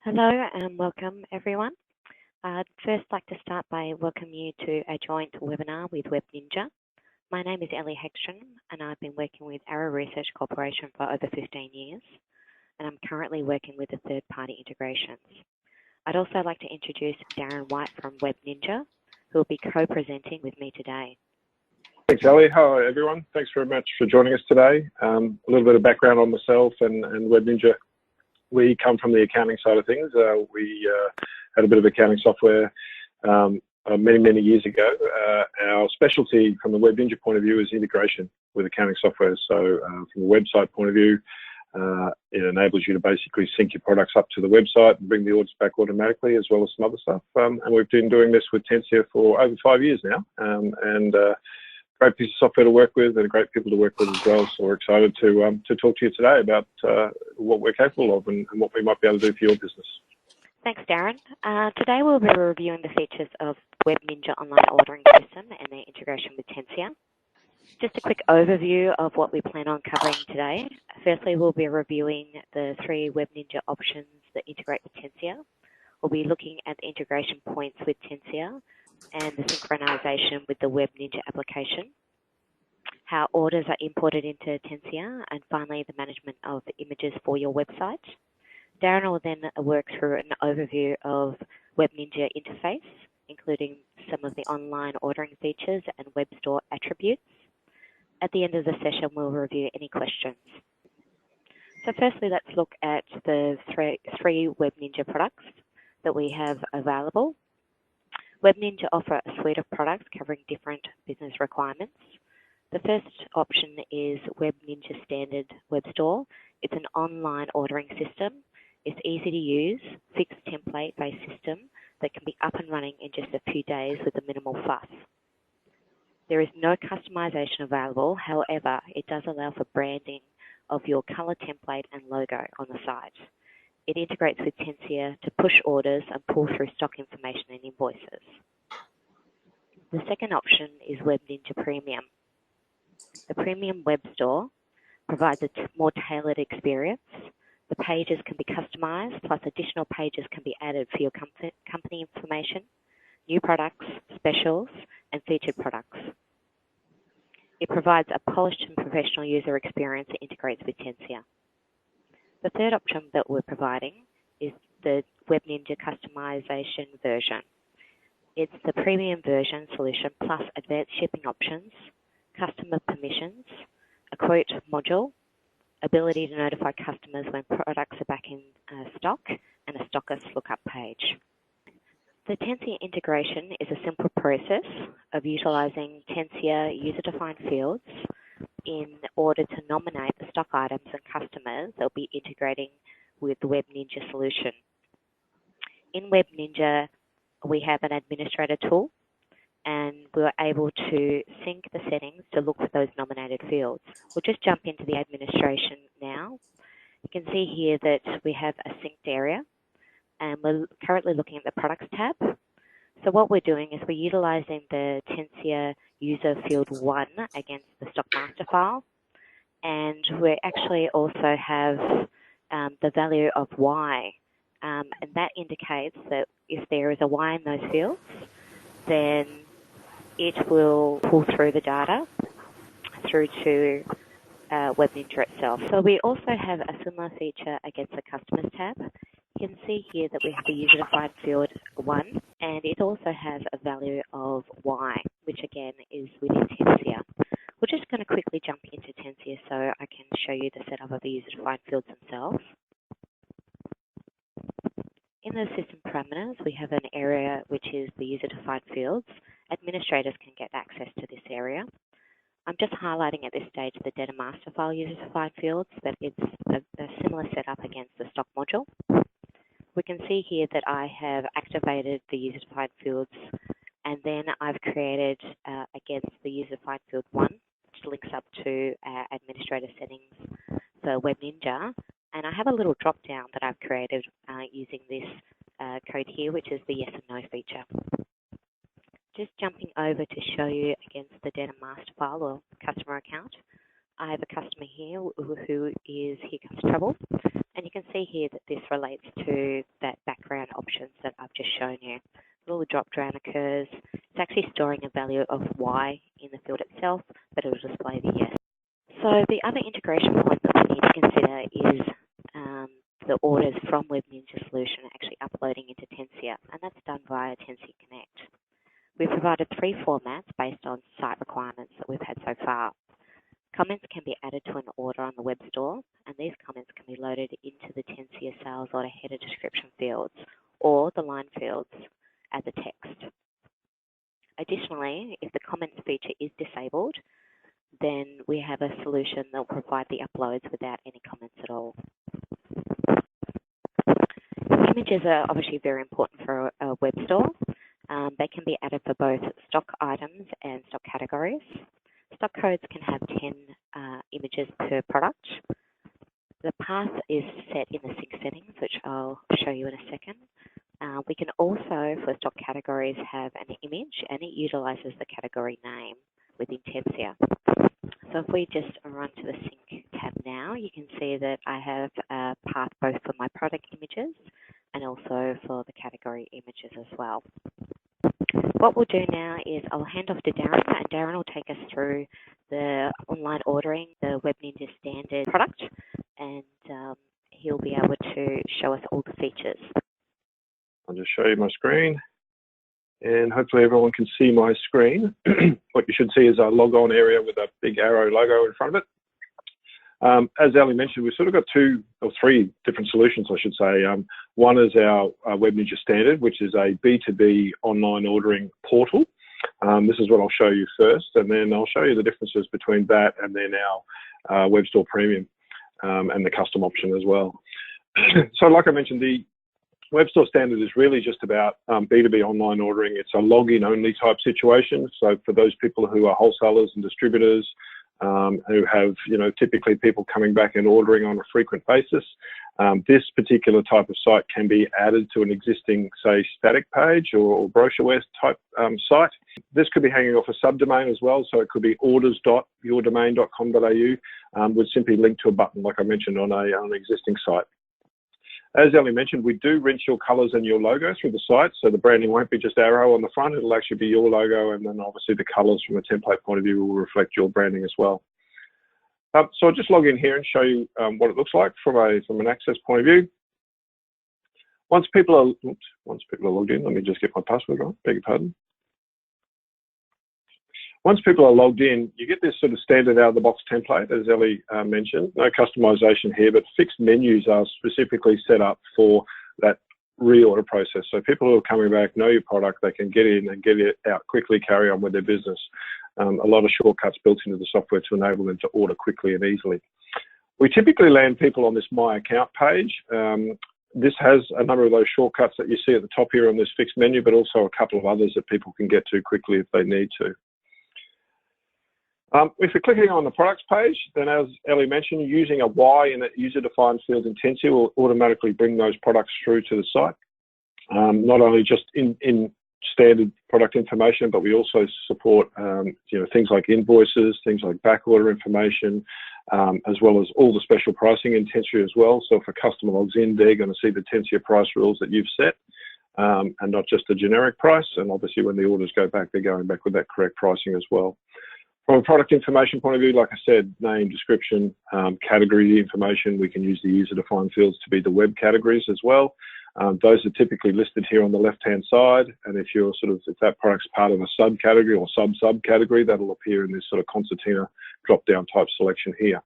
Hello and welcome everyone. I'd first like to start by welcoming you to a joint webinar with Web Ninja. My name is Ellie Hegstrom and I've been working with Arrow Research Corporation for over 15 years and I'm currently working with the third-party integrations. I'd also like to introduce Darren White from Web Ninja, who will be co-presenting with me today. Thanks, Ellie. Hello, everyone. Thanks very much for joining us today. A little bit of background on myself and Web Ninja. We come from the accounting side of things. We had a bit of accounting software many years ago. Our specialty from the Web Ninja point of view is integration with accounting software. So from a website point of view, it enables you to basically sync your products up to the website and bring the orders back automatically, as well as some other stuff. And we've been doing this with Tencia for over 5 years now. Great piece of software to work with and great people to work with as well. So we're excited to talk to you today about what we're capable of and what we might be able to do for your business. Thanks, Darren. Today we'll be reviewing the features of Web Ninja online ordering system and their integration with Tencia. Just a quick overview of what we plan on covering today. Firstly, we'll be reviewing the 3 Web Ninja options that integrate with Tencia. We'll be looking at the integration points with Tencia and the synchronization with the Web Ninja application, how orders are imported into Tencia, and finally the management of the images for your website. Darren will then work through an overview of Web Ninja interface, including some of the online ordering features and web store attributes. At the end of the session, we'll review any questions. So firstly, let's look at the three Web Ninja products that we have available. Web Ninja offer a suite of products covering different business requirements. The first option is Web Ninja Standard Web Store. It's an online ordering system. It's easy to use, fixed template-based system that can be up and running in just a few days with a minimal fuss. There is no customization available. However, it does allow for branding of your color template and logo on the site. It integrates with Tencia to push orders and pull through stock information and invoices. The second option is Web Ninja Premium. The Premium Web Store provides a more tailored experience. The pages can be customized, plus additional pages can be added for your company information, new products, specials, and featured products. It provides a polished and professional user experience that integrates with Tencia. The third option that we're providing is the Web Ninja customization version. It's the premium version solution plus advanced shipping options, customer permissions, a quote module, ability to notify customers when products are back in stock, and a stockist lookup page. The Tencia integration is a simple process of utilizing Tencia user-defined fields in order to nominate the stock items and customers that will be integrating with the Web Ninja solution. In Web Ninja, we have an administrator tool and we're able to sync the settings to look for those nominated fields. We'll just jump into the administration now. You can see here that we have a synced area and we're currently looking at the products tab. So what we're doing is we're utilizing the Tencia user field 1 against the stock master file, and we actually also have the value of Y, and that indicates that if there is a Y in those fields, then it will pull through the data through to Web Ninja itself. So we also have a similar feature against the customers tab. You can see here that we have the user-defined field 1, and it also has a value of Y, which again is within Tencia. We're just going to quickly jump into Tencia so I can show you the setup of the user-defined fields themselves. In the system parameters, we have an area which is the user-defined fields. Administrators can get access to this area. I'm just highlighting at this stage the data master file user-defined fields, but it's a similar setup against the stock module. We can see here that I have activated the user-defined fields, and then I've created against the user-defined field 1, which links up to administrator settings for Web Ninja. And I have a little drop-down that I've created using this code here, which is the yes and no feature. Just jumping over to show you against the data master file or customer account. I have a customer here who is Here Comes Trouble, And you can see here that this relates to that background options that I've just shown you. A little drop down occurs. It's actually storing a value of Y in the field itself, but it will display the yes. So the other integration point that we need to consider is the orders from Web Ninja solution actually uploading into Tencia, and that's done via Tencia Connect. We've provided 3 formats based on site requirements that we've had so far. Comments can be added to an order on the web store, and these comments can be loaded into the Tencia sales order header description fields or the line fields as a text. Additionally, if the comments feature is disabled, then we have a solution that will provide the uploads without any comments at all. Images are obviously very important for a web store. They can be added for both stock items and stock categories. Stock codes can have 10 images per product. The path is set in the sync settings, which I'll show you in a second. We can also, for stock categories, have an image, and it utilizes the category name within Tencia. So if we just run to the sync tab now, you can see that I have a path both for my product images and also for the category images as well. What we'll do now is I'll hand off to Darren, and Darren will take us through the online ordering, the Web Ninja standard product, and he'll be able to show us all the features. I'll just show you my screen, and hopefully everyone can see my screen. What you should see is a log on area with a big arrow logo in front of it. As Ali mentioned, we've sort of got 2 or 3 different solutions, I should say. One is our Web Ninja Standard, which is a B2B online ordering portal. This is what I'll show you first, and then I'll show you the differences between that and then our Web Store Premium and the custom option as well. So like I mentioned, the Web Store Standard is really just about B2B online ordering. It's a login only type situation. So for those people who are wholesalers and distributors, who have, typically people coming back and ordering on a frequent basis, this particular type of site can be added to an existing, say, static page or brochureware type site. This could be hanging off a subdomain as well, so it could be orders.yourdomain.com.au, would simply link to a button, like I mentioned, on an existing site. As Ali mentioned, we do rinse your colors and your logo through the site, so the branding won't be just arrow on the front, it'll actually be your logo, and then obviously the colors from a template point of view will reflect your branding as well. So I'll just log in here and show you what it looks like from an access point of view. Once people are logged in, let me just get my password on, beg your pardon. Once people are logged in, you get this sort of standard out-of-the-box template, as Ellie mentioned. No customization here, but fixed menus are specifically set up for that reorder process. So people who are coming back know your product, they can get in and get it out quickly, carry on with their business. A lot of shortcuts built into the software to enable them to order quickly and easily. We typically land people on this My Account page. This has a number of those shortcuts that you see at the top here on this fixed menu, but also a couple of others that people can get to quickly if they need to. If you're clicking on the products page, then as Ellie mentioned, using a Y in the user-defined field in Tencia will automatically bring those products through to the site. Not only just in standard product information, but we also support things like invoices, things like back order information, as well as all the special pricing in Tencia as well. So if a customer logs in, they're going to see the Tencia price rules that you've set, and not just a generic price. And obviously when the orders go back, they're going back with that correct pricing as well. From a product information point of view, like I said, name, description, category information, we can use the user-defined fields to be the web categories as well. Those are typically listed here on the left-hand side, and if that product's part of a subcategory or sub-subcategory, that'll appear in this sort of concertina drop-down type selection here.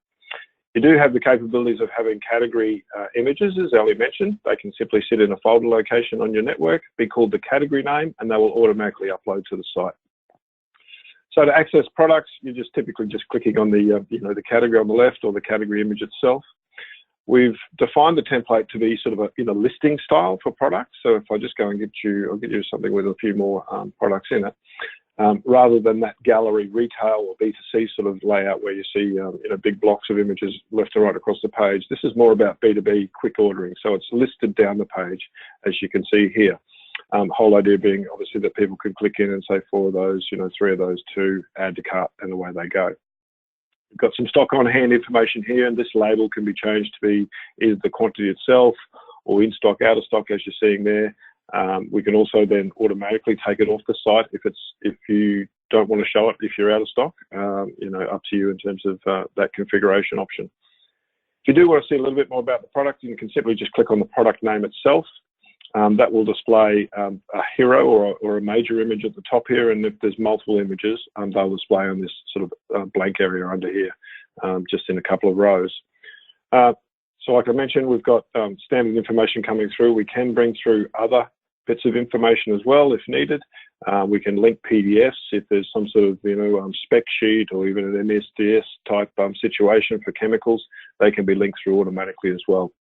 You do have the capabilities of having category images, as Ali mentioned. They can simply sit in a folder location on your network, be called the category name, and they will automatically upload to the site. So to access products, you're just typically just clicking on the the category on the left or the category image itself. We've defined the template to be sort of a listing style for products. So if I just go and I'll get you something with a few more products in it, rather than that gallery retail or B2C sort of layout where you see big blocks of images left and right across the page. This is more about B2B quick ordering. So it's listed down the page, as you can see here. Whole idea being obviously that people could click in and say 4 of those, 3 of those, 2, add to cart, and away they go. We've got some stock on hand information here, and this label can be changed to be either the quantity itself or in stock, out of stock, as you're seeing there. We can also then automatically take it off the site if you don't want to show it if you're out of stock. Up to you in terms of that configuration option. If you do want to see a little bit more about the product, you can simply just click on the product name itself. That will display a hero or a major image at the top here, and if there's multiple images, they'll display on this sort of blank area under here, just in a couple of rows. So like I mentioned, we've got standard information coming through. We can bring through other bits of information as well if needed. We can link PDFs if there's some sort of spec sheet or even an MSDS type situation for chemicals. They can be linked through automatically as well.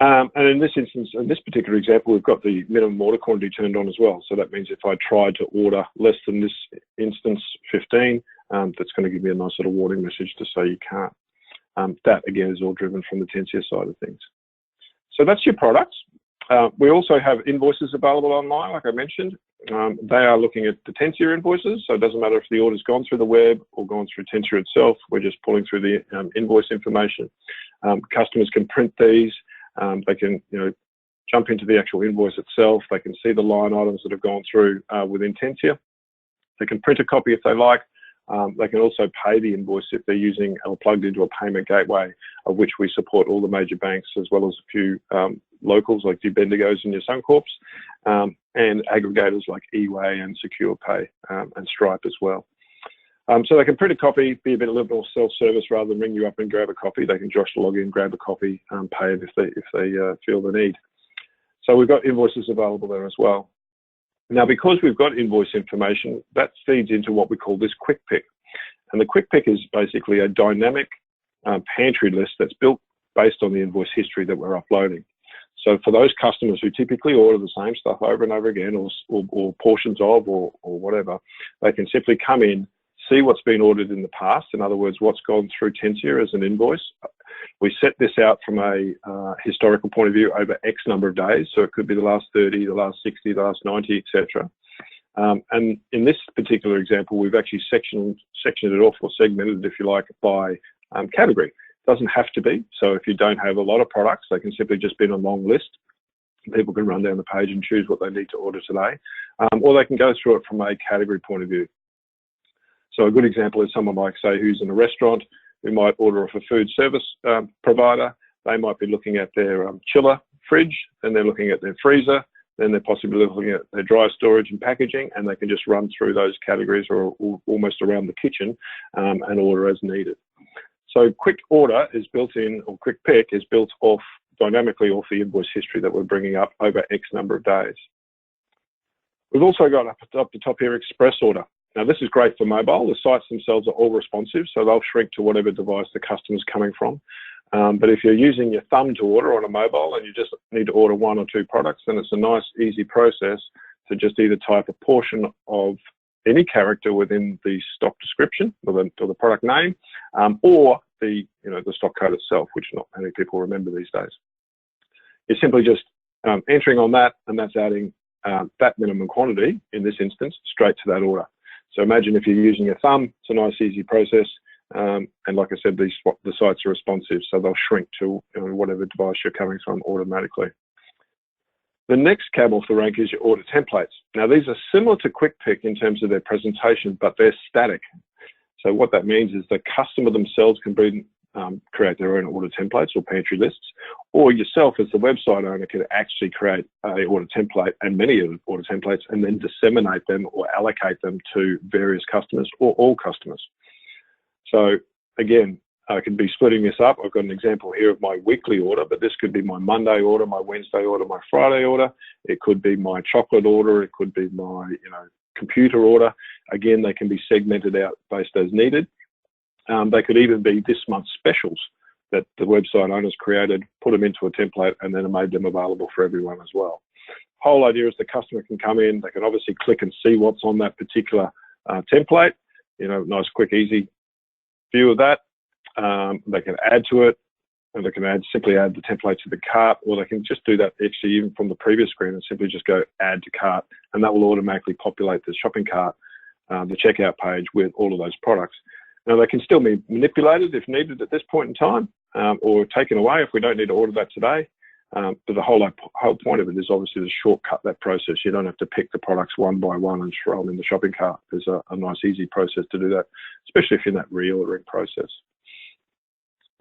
And in this instance, in this particular example, we've got the minimum order quantity turned on as well. So that means if I tried to order less than this instance, 15, that's going to give me a nice little warning message to say you can't. That again is all driven from the Tencia side of things. So that's your products. We also have invoices available online, like I mentioned. They are looking at the Tencia invoices, so it doesn't matter if the order's gone through the web or gone through Tencia itself. We're just pulling through the invoice information. Customers can print these. They can, jump into the actual invoice itself. They can see the line items that have gone through within Tencia. They can print a copy if they like. They can also pay the invoice if they're using or plugged into a payment gateway, of which we support all the major banks as well as a few locals like your Bendigos and your Suncorps, and aggregators like eWay and Secure Pay and Stripe as well. So they can print a copy, be a little bit more self-service rather than ring you up and grab a copy. They can just log in, grab a copy, pay it if they feel the need. So we've got invoices available there as well. Now, because we've got invoice information, that feeds into what we call this quick pick. And the quick pick is basically a dynamic pantry list that's built based on the invoice history that we're uploading. So for those customers who typically order the same stuff over and over again, or portions of, or whatever, they can simply come in, see what's been ordered in the past. In other words, what's gone through Tencia as an invoice. We set this out from a historical point of view over X number of days. So it could be the last 30, the last 60, the last 90, etc. And in this particular example, we've actually sectioned it off, or segmented it, if you like, by category. It doesn't have to be. So if you don't have a lot of products, they can simply just be in a long list. People can run down the page and choose what they need to order today. Or they can go through it from a category point of view. So a good example is someone like, say, who's in a restaurant, who might order off a food service provider. They might be looking at their chiller fridge, then they're looking at their freezer, then they're possibly looking at their dry storage and packaging, and they can just run through those categories or almost around the kitchen and order as needed. So quick order is built in, or quick pick is built off dynamically off the invoice history that we're bringing up over X number of days. We've also got up the top here, express order. Now, this is great for mobile. The sites themselves are all responsive, so they'll shrink to whatever device the customer's coming from. But if you're using your thumb to order on a mobile and you just need to order 1 or 2 products, then it's a nice, easy process to just either type a portion of any character within the stock description or the product name, or the stock code itself, which not many people remember these days. You're simply just entering on that, and that's adding that minimum quantity, in this instance, straight to that order. So imagine if you're using your thumb, it's a nice, easy process. And like I said, the sites are responsive, so they'll shrink to whatever device you're coming from automatically. The next cab off the rank is your order templates. Now, these are similar to Quick Pick in terms of their presentation, but they're static. So what that means is the customer themselves can create their own order templates or pantry lists, or yourself as the website owner can actually create an order template and many order templates and then disseminate them or allocate them to various customers or all customers. So again, I could be splitting this up. I've got an example here of my weekly order, but this could be my Monday order, my Wednesday order, my Friday order. It could be my chocolate order. It could be my computer order. Again, they can be segmented out based as needed. They could even be this month's specials that the website owners created, put them into a template, and then made them available for everyone as well. Whole idea is the customer can come in, they can obviously click and see what's on that particular template, nice, quick, easy view of that. They can add to it, and they can simply add the template to the cart, or they can just do that actually even from the previous screen and simply just go add to cart, and that will automatically populate the shopping cart, the checkout page with all of those products. Now, they can still be manipulated if needed at this point in time, or taken away if we don't need to order that today. But the whole point of it is obviously to shortcut that process. You don't have to pick the products one by one and throw them in the shopping cart. There's a nice, easy process to do that, especially if you're in that reordering process.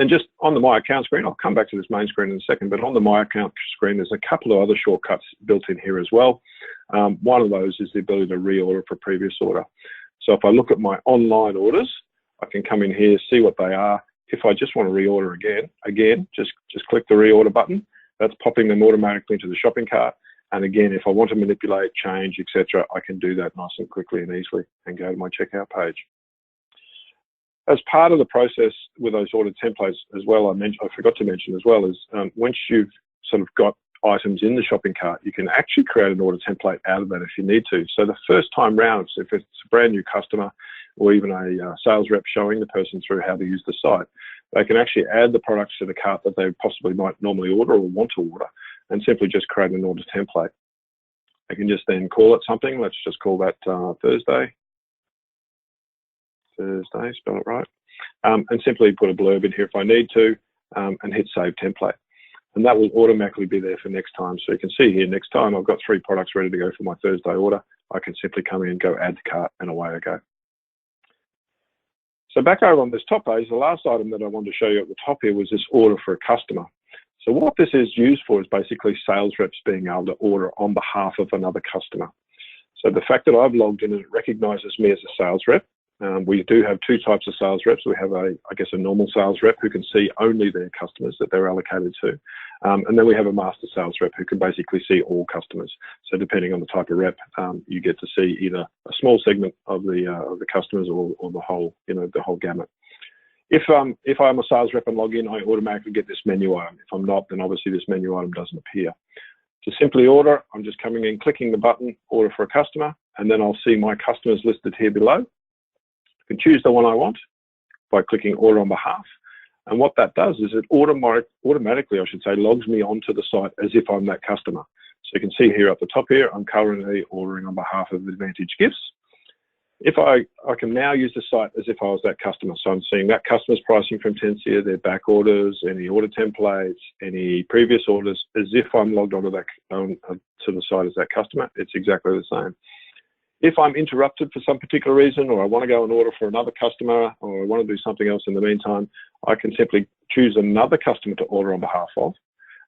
And just on the My Account screen, I'll come back to this main screen in a second, but on the My Account screen, there's a couple of other shortcuts built in here as well. One of those is the ability to reorder for previous order. So if I look at my online orders, I can come in here, see what they are. If I just want to reorder again, just click the reorder button. That's popping them automatically into the shopping cart. And again, if I want to manipulate, change, etc., I can do that nice and quickly and easily and go to my checkout page. As part of the process with those order templates as well, I forgot to mention as well, is once you've sort of got items in the shopping cart, you can actually create an order template out of that if you need to. So the first time round, if it's a brand new customer or even a sales rep showing the person through how to use the site, they can actually add the products to the cart that they possibly might normally order or want to order and simply just create an order template. They can just then call it something. Let's just call that Thursday, spell it right, and simply put a blurb in here if I need to, and hit Save Template. And that will automatically be there for next time. So you can see here, next time I've got 3 products ready to go for my Thursday order. I can simply come in, go add to cart, and away I go. So back over on this top page, the last item that I wanted to show you at the top here was this order for a customer. So what this is used for is basically sales reps being able to order on behalf of another customer. So the fact that I've logged in and it recognizes me as a sales rep. We do have 2 types of sales reps. We have a normal sales rep who can see only their customers that they're allocated to. And then we have a master sales rep who can basically see all customers. So depending on the type of rep, you get to see either a small segment of the customers or the whole, the whole gamut. If I'm a sales rep and log in, I automatically get this menu item. If I'm not, then obviously this menu item doesn't appear. To simply order, I'm just coming in, clicking the button, order for a customer, and then I'll see my customers listed here below. I can choose the one I want by clicking order on behalf. And what that does is it automatically, I should say, logs me onto the site as if I'm that customer. So you can see here at the top here, I'm currently ordering on behalf of Advantage Gifts. If I can now use the site as if I was that customer. So I'm seeing that customer's pricing from Tencia, their back orders, any order templates, any previous orders, as if I'm logged onto that to the site as that customer. It's exactly the same. If I'm interrupted for some particular reason, or I want to go and order for another customer, or I want to do something else in the meantime, I can simply choose another customer to order on behalf of.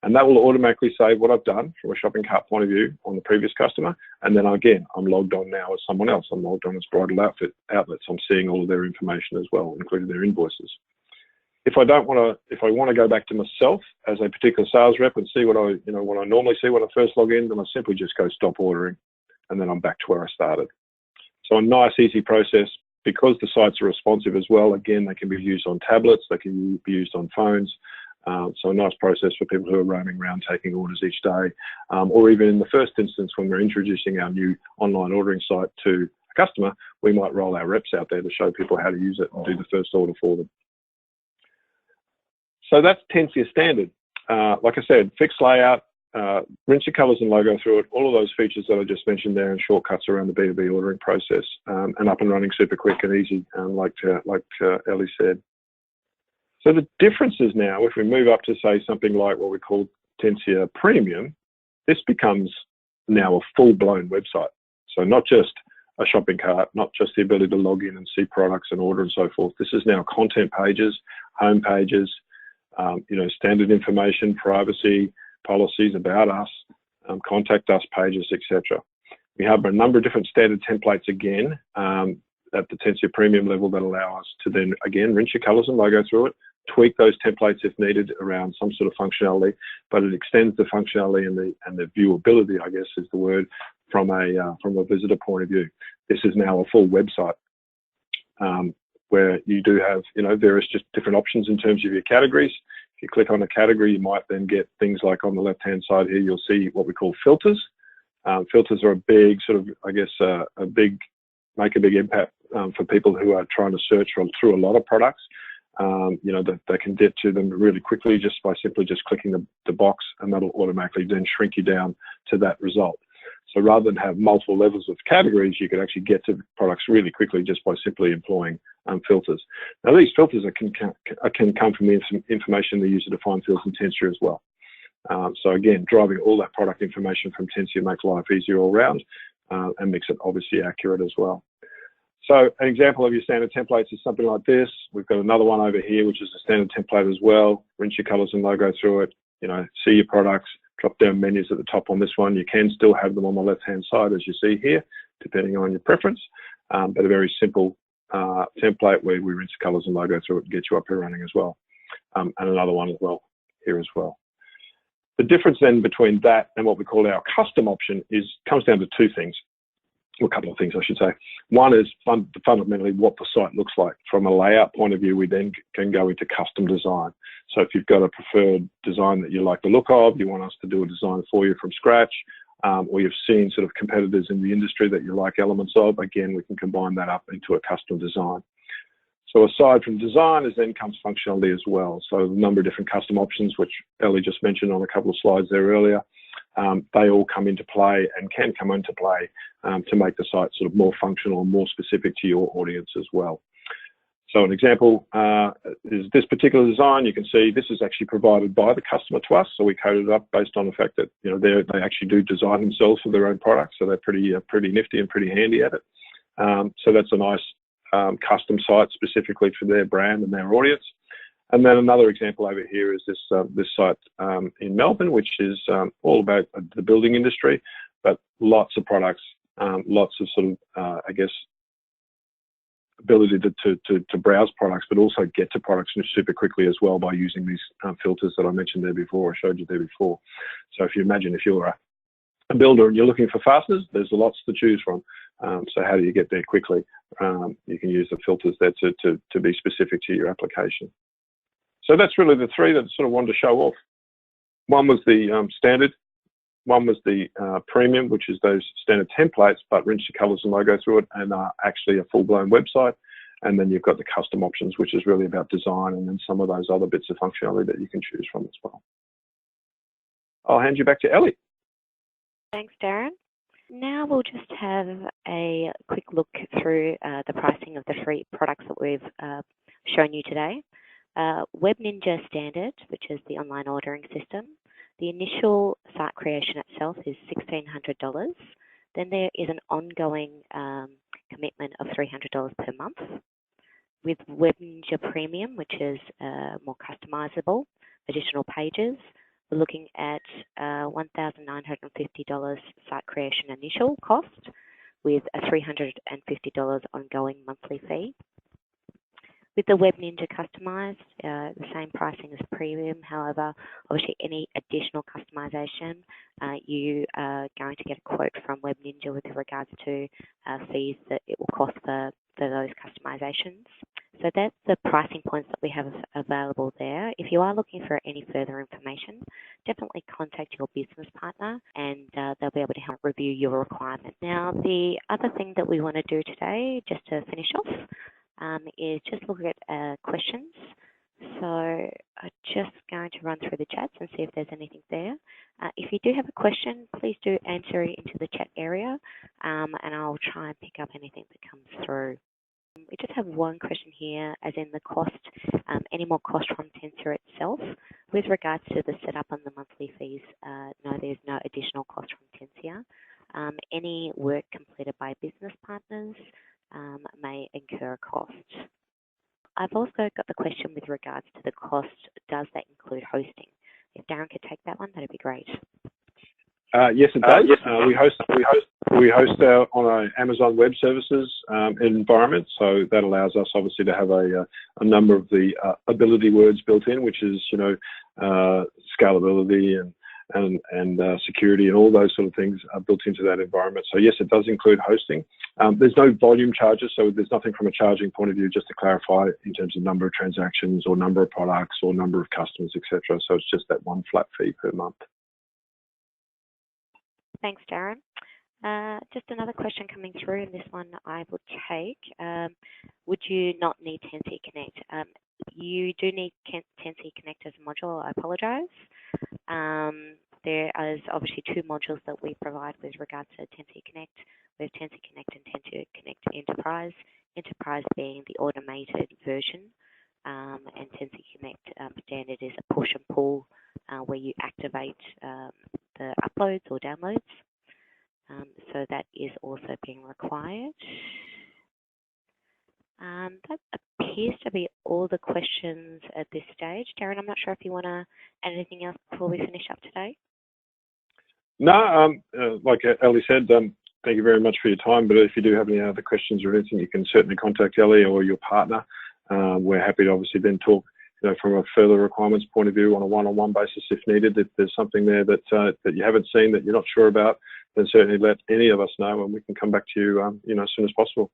And that will automatically save what I've done from a shopping cart point of view on the previous customer. And then again, I'm logged on now as someone else. I'm logged on as Bridal Outlets. I'm seeing all of their information as well, including their invoices. If I want to go back to myself as a particular sales rep and see what I normally see when I first log in, then I simply just go stop ordering, and then I'm back to where I started. So a nice, easy process. Because the sites are responsive as well, again, they can be used on tablets, they can be used on phones. So a nice process for people who are roaming around taking orders each day, or even in the first instance when we're introducing our new online ordering site to a customer, we might roll our reps out there to show people how to use it and do the first order for them. So that's Tencia standard. Like I said, fixed layout, rinse your colors and logo through it, all of those features that I just mentioned there, and shortcuts around the B2B ordering process, and up and running super quick and easy, like Ellie said. So the difference is now, if we move up to say something like what we call Tencia Premium, this becomes now a full-blown website. So not just a shopping cart, not just the ability to log in and see products and order and so forth. This is now content pages, home pages, standard information, privacy, policies about us, contact us pages, etc. We have a number of different standard templates again at the Tencia Premium level that allow us to then, again, rinse your colors and logo through it, tweak those templates if needed around some sort of functionality, but it extends the functionality and the viewability, I guess is the word, from a visitor point of view. This is now a full website where you do have, various just different options in terms of your categories. If you click on a category, you might then get things like on the left-hand side here, you'll see what we call filters. Filters are a big sort of, I guess, make a big impact for people who are trying to search through a lot of products. That they can get to them really quickly just by simply just clicking the box, and that'll automatically then shrink you down to that result. So rather than have multiple levels of categories, you could actually get to products really quickly just by simply employing filters. Now, these filters can come from the information the user defined fields in Tencia as well. So again, driving all that product information from Tencia makes life easier all around and makes it obviously accurate as well. So an example of your standard templates is something like this. We've got another one over here, which is a standard template as well. Rinse your colors and logo through it, see your products, drop down menus at the top on this one. You can still have them on the left-hand side, as you see here, depending on your preference, but a very simple template where we rinse the colors and logo through it and get you up here running as well. And another one as well here as well. The difference then between that and what we call our custom option comes down to two things. A couple of things, I should say. One is fundamentally what the site looks like. From a layout point of view, we then can go into custom design. So if you've got a preferred design that you like the look of, you want us to do a design for you from scratch, or you've seen sort of competitors in the industry that you like elements of, again, we can combine that up into a custom design. So aside from design, then comes functionality as well. So a number of different custom options, which Ellie just mentioned on a couple of slides there earlier. They all come into play and can come into play to make the site sort of more functional and more specific to your audience as well. So an example is this particular design. You can see this is actually provided by the customer to us. So we coded it up based on the fact that they actually do design themselves for their own products. So they're pretty nifty and pretty handy at it. So that's a nice custom site specifically for their brand and their audience. And then another example over here is this site in Melbourne, which is all about the building industry, but lots of products, lots of sort of, I guess, ability to browse products, but also get to products super quickly as well by using these filters that I mentioned there before, or showed you there before. So if you imagine if you're a builder and you're looking for fasteners, there's lots to choose from. So how do you get there quickly? You can use the filters there to be specific to your application. So that's really the three that I sort of wanted to show off. One was the standard, one was the premium, which is those standard templates, but rinse your colors and logo through it and actually a full-blown website. And then you've got the custom options, which is really about design and then some of those other bits of functionality that you can choose from as well. I'll hand you back to Ellie. Thanks, Darren. Now we'll just have a quick look through the pricing of the three products that we've shown you today. Web Ninja Standard, which is the online ordering system. The initial site creation itself is $1,600. Then there is an ongoing commitment of $300 per month. With Web Ninja Premium, which is more customizable, additional pages, we're looking at $1,950 site creation initial cost with a $350 ongoing monthly fee. With the Web Ninja Customized, the same pricing as Premium. However, obviously any additional customization, you are going to get a quote from Web Ninja with regards to fees that it will cost for those customizations. So that's the pricing points that we have available there. If you are looking for any further information, definitely contact your business partner and they'll be able to help review your requirement. Now, the other thing that we want to do today, just to finish off, is just look at questions. So I'm just going to run through the chats and see if there's anything there. If you do have a question, please do enter it into the chat area and I'll try and pick up anything that comes through. We just have one question here, as in the cost, any more cost from Tencia itself. With regards to the setup and the monthly fees, no, there's no additional cost from Tencia. Any work completed by business partners may incur a cost. I've also got the question with regards to the cost, does that include hosting? If Darren could take that one, that'd be great. Yes, it does. We host on an Amazon Web Services environment, so that allows us obviously to have a number of the ability words built in, which is scalability and security and all those sort of things are built into that environment. So yes, it does include hosting. There's no volume charges, so there's nothing from a charging point of view, just to clarify in terms of number of transactions or number of products or number of customers, etc. So it's just that one flat fee per month. Thanks, Darren. Just another question coming through, and this one I will take. Would you not need Tencia Connect? You do need Tencia Connect as a module, I apologise. there is obviously two modules that we provide with regards to Tencia Connect. We have Tencia Connect and Tencia Connect Enterprise. Enterprise being the automated version, and Tencia Connect standard is a push and pull where you activate the uploads or downloads. So that is also being required. That appears to be all the questions at this stage. Darren, I'm not sure if you want to add anything else before we finish up today. No, like Ellie said, thank you very much for your time. But if you do have any other questions or anything, you can certainly contact Ellie or your partner. We're happy to obviously then talk, from a further requirements point of view on a one-on-one basis if needed. If there's something there that that you haven't seen, that you're not sure about, then certainly let any of us know, and we can come back to you, as soon as possible.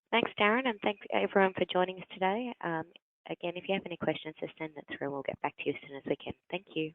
Thanks, Darren, and thanks everyone for joining us today. Again, if you have any questions, just send it through and we'll get back to you as soon as we can. Thank you.